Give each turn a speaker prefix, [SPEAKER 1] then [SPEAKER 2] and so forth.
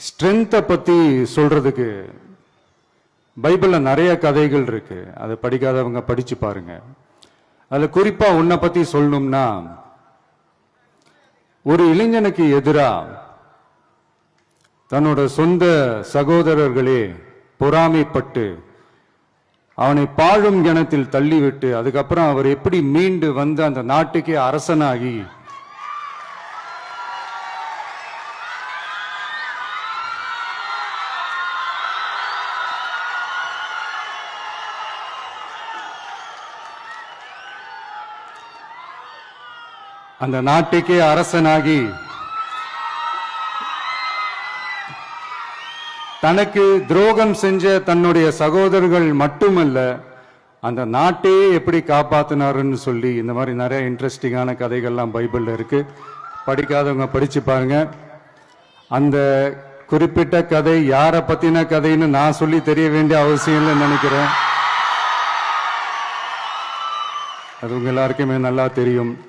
[SPEAKER 1] ஸ்ட்ரென்த்தை பத்தி சொல்றதுக்கு பைபிள்ல நிறைய கதைகள் இருக்கு. அதை படிக்காதவங்க படிச்சு பாருங்க. அதுல குறிப்பா உன்னை பத்தி சொல்லணும்னா, ஒரு இளைஞனுக்கு எதிரா தன்னோட சொந்த சகோதரர்களே பொறாமைப்பட்டு அவனை பாழும் கிணத்தில் தள்ளிவிட்டு அதுக்கப்புறம் அவர் எப்படி மீண்டு வந்து அந்த நாட்டுக்கே அரசனாகி அந்த நாட்டுக்கே அரசனாகி தனக்கு துரோகம் செஞ்ச தன்னுடைய சகோதரர்கள் மட்டுமல்ல, அந்த நாட்டையே எப்படி காப்பாத்தினாருன்னு சொல்லி இந்த மாதிரி நிறைய இன்ட்ரெஸ்டிங்கான கதைகள்லாம் பைபிள்ல இருக்கு. படிக்காதவங்க படிச்சு பாருங்க. அந்த குறிப்பிட்ட கதை யாரை பத்தின கதைன்னு நான் சொல்லி தெரிய வேண்டிய அவசியம் இல்லைன்னு நினைக்கிறேன். அது உங்க எல்லாருக்குமே நல்லா தெரியும்.